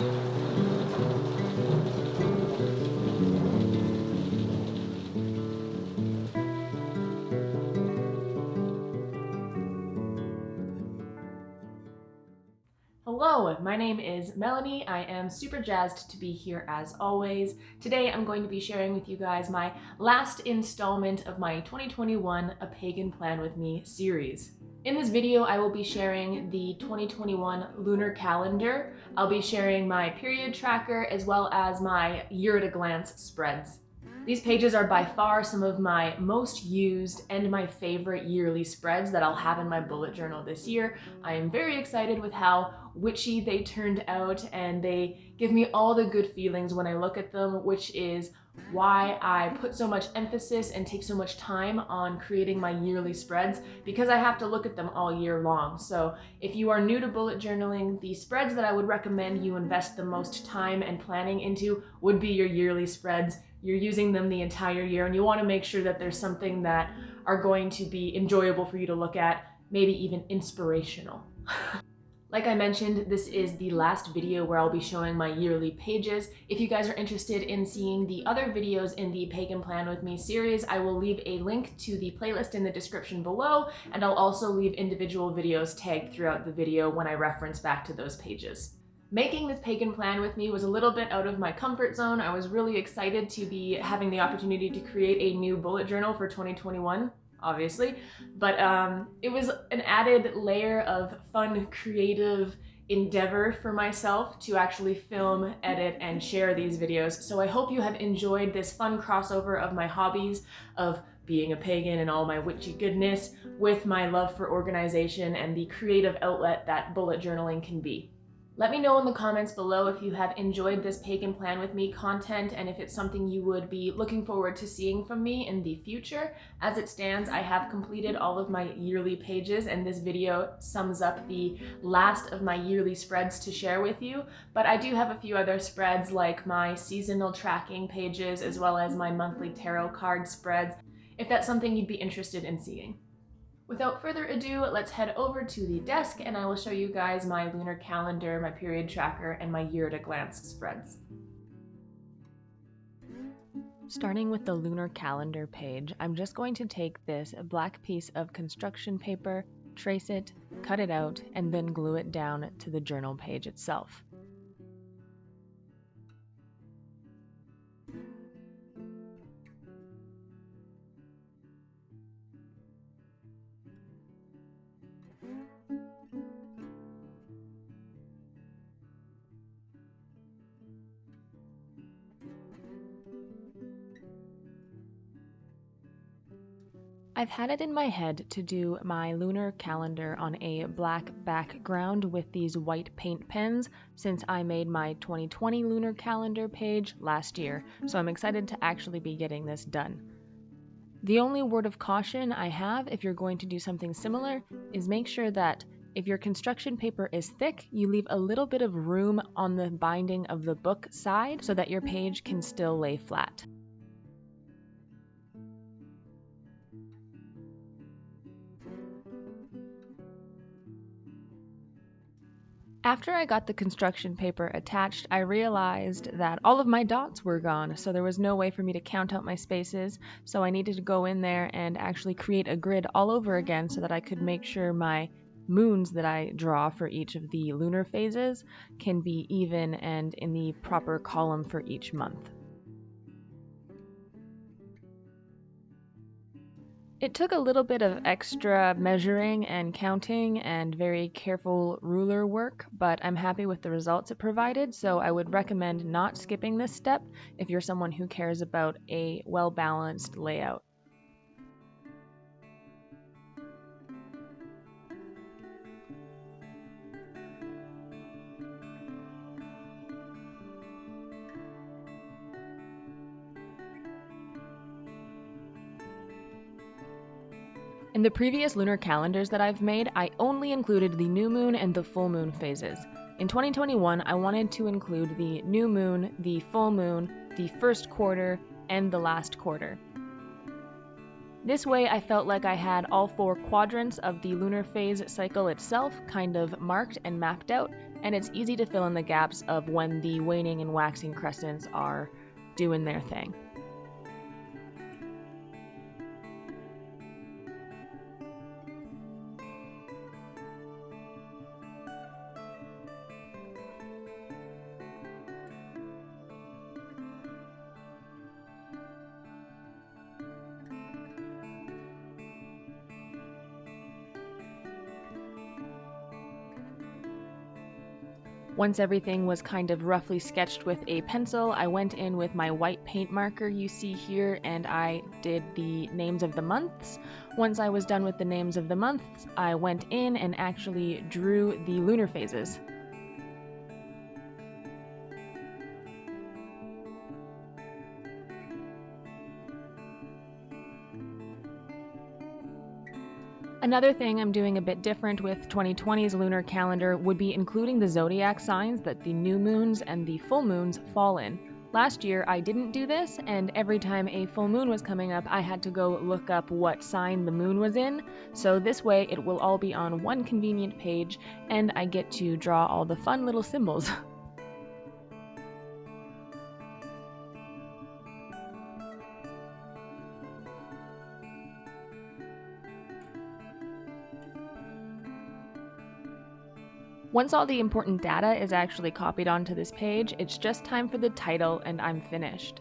Hello, my name is Melanie. I am super jazzed to be here as always. Today I'm going to be sharing with you guys my last installment of my 2021 A Pagan Plan With Me series. In this video, I will be sharing the 2021 Lunar Calendar. I'll be sharing my period tracker as well as my year-at-a-glance spreads. These pages are by far some of my most used and my favorite yearly spreads that I'll have in my bullet journal this year. I am very excited with how witchy they turned out, and they give me all the good feelings when I look at them, which is why I put so much emphasis and take so much time on creating my yearly spreads, because I have to look at them all year long. So if you are new to bullet journaling, the spreads that I would recommend you invest the most time and planning into would be your yearly spreads. You're using them the entire year, and you want to make sure that there's something that are going to be enjoyable for you to look at, maybe even inspirational. Like I mentioned, this is the last video where I'll be showing my yearly pages. If you guys are interested in seeing the other videos in the Pagan Plan With Me series, I will leave a link to the playlist in the description below, and I'll also leave individual videos tagged throughout the video when I reference back to those pages. Making this Pagan Plan with me was a little bit out of my comfort zone. I was really excited to be having the opportunity to create a new bullet journal for 2021. Obviously, but it was an added layer of fun, creative endeavor for myself to actually film, edit, and share these videos. So I hope you have enjoyed this fun crossover of my hobbies of being a pagan and all my witchy goodness with my love for organization and the creative outlet that bullet journaling can be. Let me know in the comments below if you have enjoyed this Pagan Plan With Me content and if it's something you would be looking forward to seeing from me in the future. As it stands, I have completed all of my yearly pages, and this video sums up the last of my yearly spreads to share with you, but I do have a few other spreads like my seasonal tracking pages as well as my monthly tarot card spreads, if that's something you'd be interested in seeing. Without further ado, let's head over to the desk and I will show you guys my lunar calendar, my period tracker, and my year-at-a-glance spreads. Starting with the lunar calendar page, I'm just going to take this black piece of construction paper, trace it, cut it out, and then glue it down to the journal page itself. I've had it in my head to do my lunar calendar on a black background with these white paint pens since I made my 2020 lunar calendar page last year, so I'm excited to actually be getting this done. The only word of caution I have if you're going to do something similar is make sure that if your construction paper is thick, you leave a little bit of room on the binding of the book side so that your page can still lay flat. After I got the construction paper attached, I realized that all of my dots were gone, so there was no way for me to count out my spaces, so I needed to go in there and actually create a grid all over again so that I could make sure my moons that I draw for each of the lunar phases can be even and in the proper column for each month. It took a little bit of extra measuring and counting and very careful ruler work, but I'm happy with the results it provided, so I would recommend not skipping this step if you're someone who cares about a well-balanced layout. In the previous lunar calendars that I've made, I only included the new moon and the full moon phases. In 2021, I wanted to include the new moon, the full moon, the first quarter, and the last quarter. This way I felt like I had all 4 quadrants of the lunar phase cycle itself kind of marked and mapped out, and it's easy to fill in the gaps of when the waning and waxing crescents are doing their thing. Once everything was kind of roughly sketched with a pencil, I went in with my white paint marker you see here and I did the names of the months. Once I was done with the names of the months, I went in and actually drew the lunar phases. Another thing I'm doing a bit different with 2020's lunar calendar would be including the zodiac signs that the new moons and the full moons fall in. Last year I didn't do this, and every time a full moon was coming up I had to go look up what sign the moon was in, so this way it will all be on one convenient page and I get to draw all the fun little symbols. Once all the important data is actually copied onto this page, it's just time for the title and I'm finished.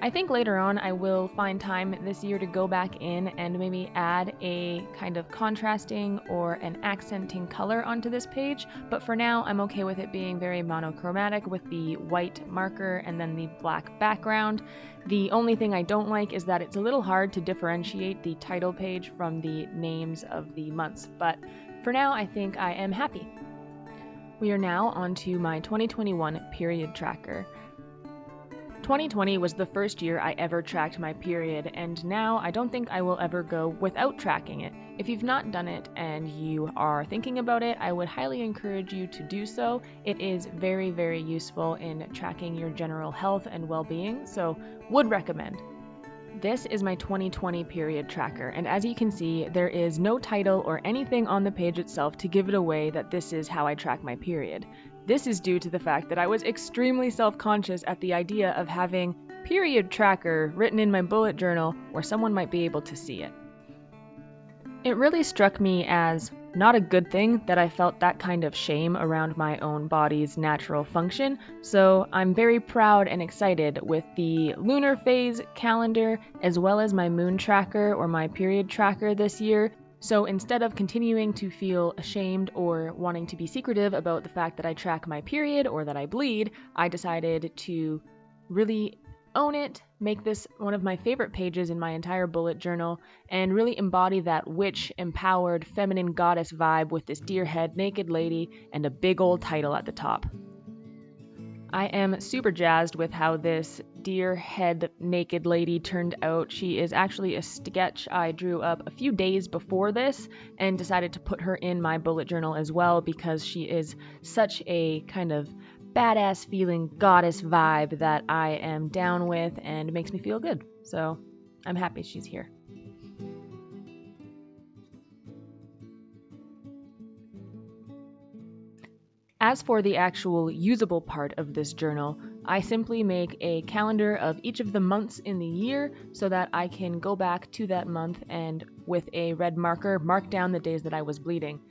I think later on I will find time this year to go back in and maybe add a kind of contrasting or an accenting color onto this page, but for now I'm okay with it being very monochromatic with the white marker and then the black background. The only thing I don't like is that it's a little hard to differentiate the title page from the names of the months, but for now I think I am happy. We are now on to my 2021 period tracker. 2020 was the first year I ever tracked my period, and now I don't think I will ever go without tracking it. If you've not done it and you are thinking about it, I would highly encourage you to do so. It is very, very useful in tracking your general health and well-being, so would recommend. This is my 2020 period tracker, and as you can see, there is no title or anything on the page itself to give it away that this is how I track my period. This is due to the fact that I was extremely self-conscious at the idea of having period tracker written in my bullet journal where someone might be able to see it. It really struck me as not a good thing that I felt that kind of shame around my own body's natural function, so I'm very proud and excited with the lunar phase calendar as well as my moon tracker or my period tracker this year. So instead of continuing to feel ashamed or wanting to be secretive about the fact that I track my period or that I bleed, I decided to really own it, make this one of my favorite pages in my entire bullet journal, and really embody that witch, empowered, feminine goddess vibe with this deer head naked lady and a big old title at the top. I am super jazzed with how this deer head naked lady turned out. She is actually a sketch I drew up a few days before this and decided to put her in my bullet journal as well because she is such a kind of badass feeling goddess vibe that I am down with and makes me feel good. So I'm happy she's here. As for the actual usable part of this journal, I simply make a calendar of each of the months in the year so that I can go back to that month and with a red marker mark down the days that I was bleeding.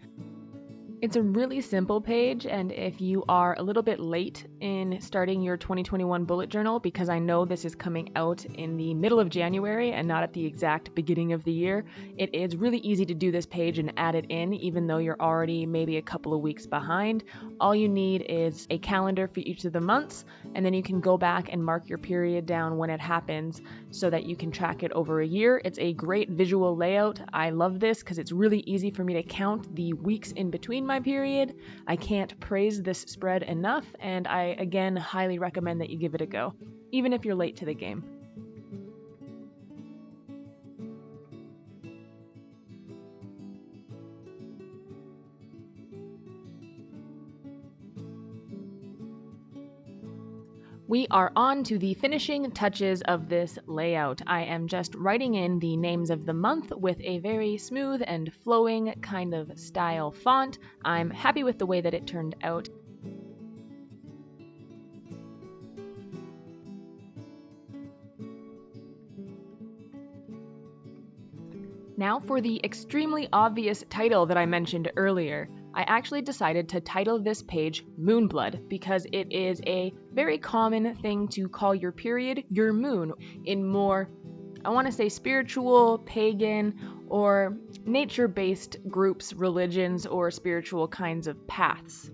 It's a really simple page, and if you are a little bit late in starting your 2021 bullet journal, because I know this is coming out in the middle of January and not at the exact beginning of the year, it is really easy to do this page and add it in, even though you're already maybe a couple of weeks behind. All you need is a calendar for each of the months, and then you can go back and mark your period down when it happens so that you can track it over a year. It's a great visual layout. I love this because it's really easy for me to count the weeks in between my period. I can't praise this spread enough, and I again highly recommend that you give it a go, even if you're late to the game. We are on to the finishing touches of this layout. I am just writing in the names of the month with a very smooth and flowing kind of style font. I'm happy with the way that it turned out. Now for the extremely obvious title that I mentioned earlier. I actually decided to title this page Moonblood because it is a very common thing to call your period your moon in more, I want to say, spiritual, pagan, or nature-based groups, religions, or spiritual kinds of paths.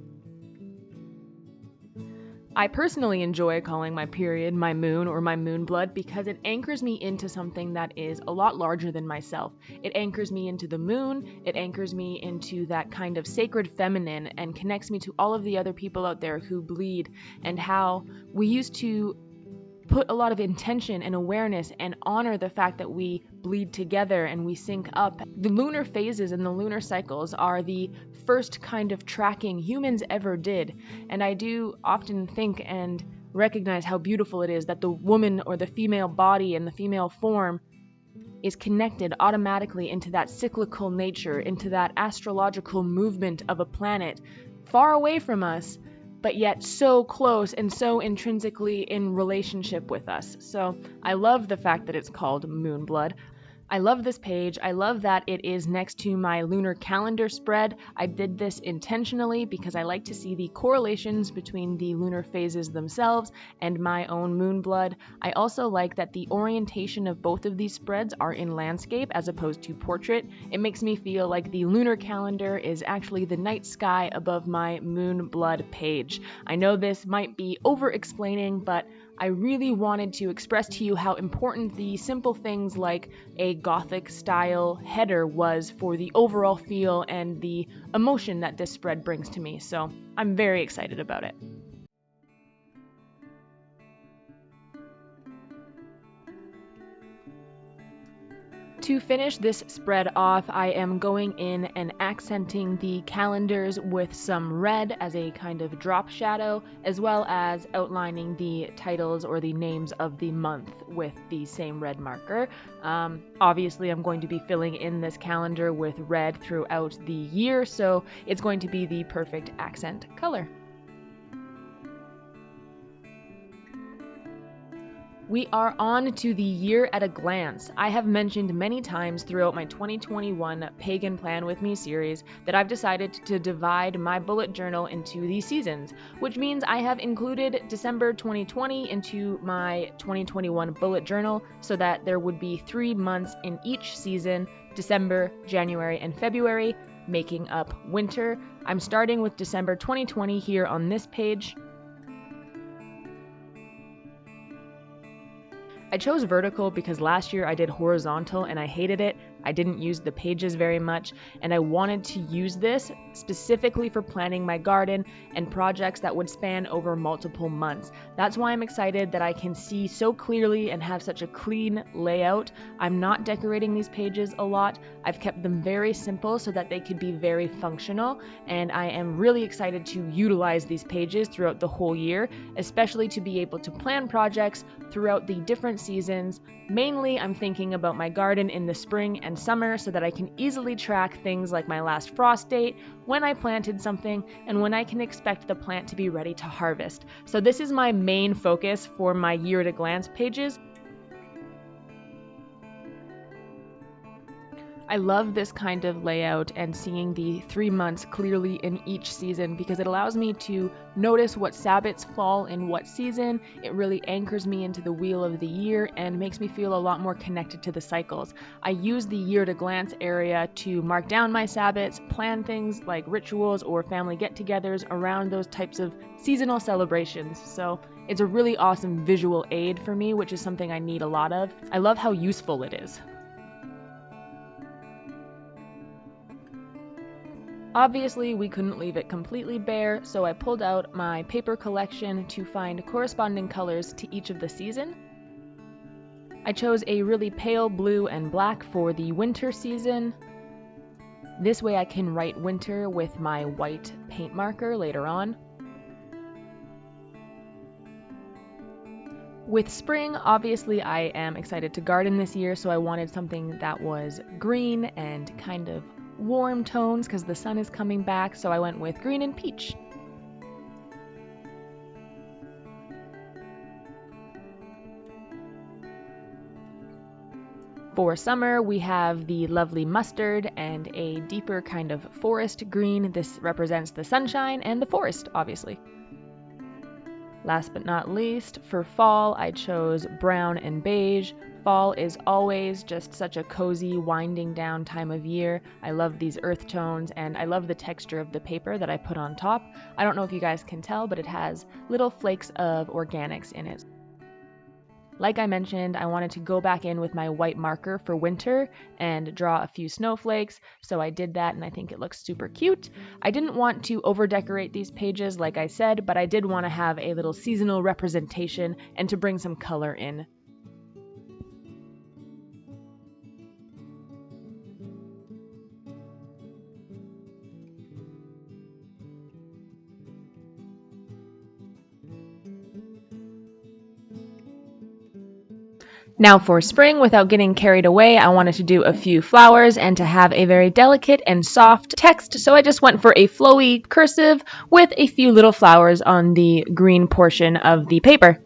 I personally enjoy calling my period my moon or my moon blood because it anchors me into something that is a lot larger than myself. It anchors me into the moon, it anchors me into that kind of sacred feminine and connects me to all of the other people out there who bleed, and how we used to put a lot of intention and awareness and honor the fact that we bleed together and we sync up. The lunar phases and the lunar cycles are the first kind of tracking humans ever did, and I do often think and recognize how beautiful it is that the woman or the female body and the female form is connected automatically into that cyclical nature, into that astrological movement of a planet far away from us, but yet so close and so intrinsically in relationship with us. So I love the fact that it's called Moonblood. I love this page. I love that it is next to my Lunar Calendar spread. I did this intentionally because I like to see the correlations between the lunar phases themselves and my own Moonblood. I also like that the orientation of both of these spreads are in landscape as opposed to portrait. It makes me feel like the Lunar Calendar is actually the night sky above my Moonblood page. I know this might be over-explaining, but I really wanted to express to you how important the simple things like a Gothic style header was for the overall feel and the emotion that this spread brings to me, so I'm very excited about it. To finish this spread off, I am going in and accenting the calendars with some red as a kind of drop shadow, as well as outlining the titles or the names of the month with the same red marker. Obviously, I'm going to be filling in this calendar with red throughout the year, so it's going to be the perfect accent color. We are on to the year at a glance. I have mentioned many times throughout my 2021 Pagan Plan With Me series that I've decided to divide my bullet journal into the seasons, which means I have included December 2020 into my 2021 bullet journal so that there would be 3 months in each season, December, January, and February, making up winter. I'm starting with December 2020 here on this page. I chose vertical because last year I did horizontal and I hated it. I didn't use the pages very much, and I wanted to use this specifically for planning my garden and projects that would span over multiple months. That's why I'm excited that I can see so clearly and have such a clean layout. I'm not decorating these pages a lot. I've kept them very simple so that they could be very functional, and I am really excited to utilize these pages throughout the whole year, especially to be able to plan projects throughout the different seasons. Mainly, I'm thinking about my garden in the spring and summer so that I can easily track things like my last frost date, when I planted something, and when I can expect the plant to be ready to harvest. So this is my main focus for my year at a glance pages. I love this kind of layout and seeing the 3 months clearly in each season because it allows me to notice what Sabbats fall in what season. It really anchors me into the wheel of the year and makes me feel a lot more connected to the cycles. I use the year at a glance area to mark down my Sabbats, plan things like rituals or family get-togethers around those types of seasonal celebrations. So it's a really awesome visual aid for me, which is something I need a lot of. I love how useful it is. Obviously, we couldn't leave it completely bare, so I pulled out my paper collection to find corresponding colors to each of the season. I chose a really pale blue and black for the winter season. This way I can write winter with my white paint marker later on. With spring, obviously I am excited to garden this year, so I wanted something that was green and kind of warm tones because the sun is coming back, so I went with green and peach. For summer, we have the lovely mustard and a deeper kind of forest green. This represents the sunshine and the forest, obviously. Last but not least, for fall, I chose brown and beige. Fall is always just such a cozy, winding down time of year. I love these earth tones, and I love the texture of the paper that I put on top. I don't know if you guys can tell, but it has little flakes of organics in it. Like I mentioned, I wanted to go back in with my white marker for winter and draw a few snowflakes, so I did that and I think it looks super cute. I didn't want to over-decorate these pages like I said, but I did want to have a little seasonal representation and to bring some color in. Now for spring, without getting carried away, I wanted to do a few flowers and to have a very delicate and soft text, so I just went for a flowy cursive with a few little flowers on the green portion of the paper.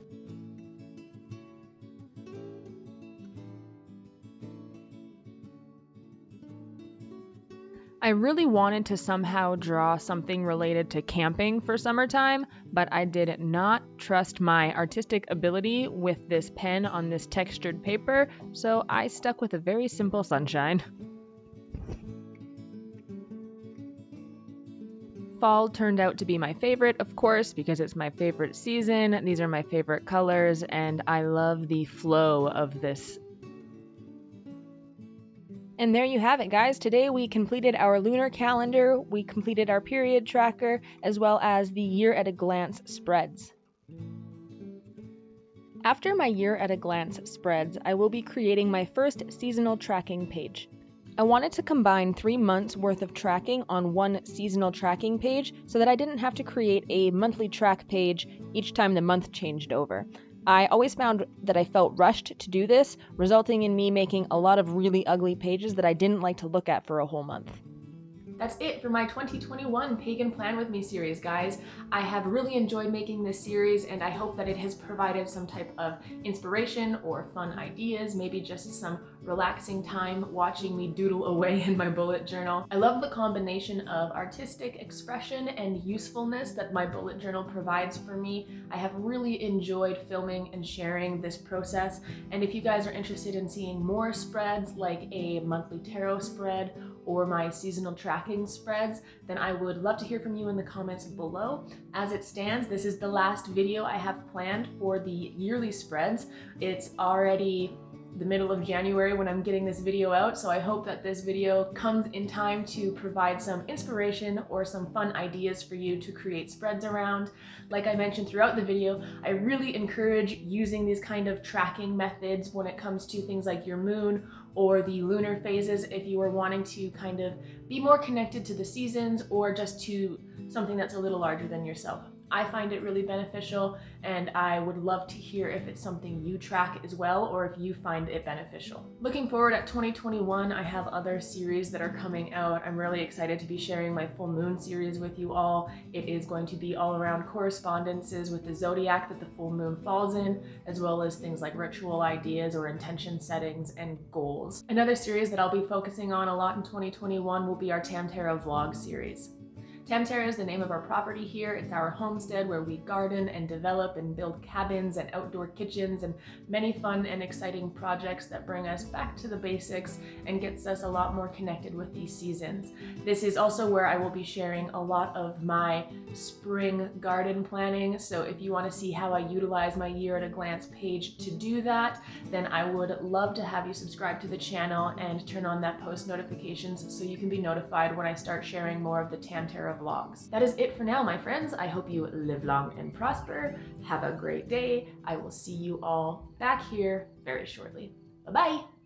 I really wanted to somehow draw something related to camping for summertime, but I did not trust my artistic ability with this pen on this textured paper, so I stuck with a very simple sunshine. Fall turned out to be my favorite, of course, because it's my favorite season. These are my favorite colors, and I love the flow of this. And there you have it, guys. Today we completed our lunar calendar, we completed our period tracker, as well as the year at a glance spreads. After my year at a glance spreads, I will be creating my first seasonal tracking page. I wanted to combine 3 months worth of tracking on one seasonal tracking page so that I didn't have to create a monthly track page each time the month changed over. I always found that I felt rushed to do this, resulting in me making a lot of really ugly pages that I didn't like to look at for a whole month. That's it for my 2021 Pagan Plan With Me series, guys. I have really enjoyed making this series, and I hope that it has provided some type of inspiration or fun ideas, maybe just some relaxing time watching me doodle away in my bullet journal. I love the combination of artistic expression and usefulness that my bullet journal provides for me. I have really enjoyed filming and sharing this process, and if you guys are interested in seeing more spreads like a monthly tarot spread or my seasonal tracking spreads, then I would love to hear from you in the comments below. As it stands, this is the last video I have planned for the yearly spreads. It's already the middle of January when I'm getting this video out, so I hope that this video comes in time to provide some inspiration or some fun ideas for you to create spreads around. Like I mentioned throughout the video, I really encourage using these kind of tracking methods when it comes to things like your moon or the lunar phases if you are wanting to kind of be more connected to the seasons or just to something that's a little larger than yourself. I find it really beneficial, and I would love to hear if it's something you track as well or if you find it beneficial. Looking forward at 2021, I have other series that are coming out. I'm really excited to be sharing my full moon series with you all. It is going to be all around correspondences with the zodiac that the full moon falls in, as well as things like ritual ideas or intention settings and goals. Another series that I'll be focusing on a lot in 2021 will be our Tamtara vlog series. Tamtara is the name of our property here. It's our homestead where we garden and develop and build cabins and outdoor kitchens and many fun and exciting projects that bring us back to the basics and gets us a lot more connected with these seasons. This is also where I will be sharing a lot of my spring garden planning. So if you want to see how I utilize my year at a glance page to do that, then I would love to have you subscribe to the channel and turn on that post notifications so you can be notified when I start sharing more of the Tamtara vlogs. That is it for now, my friends. I hope you live long and prosper. Have a great day. I will see you all back here very shortly. Bye-bye.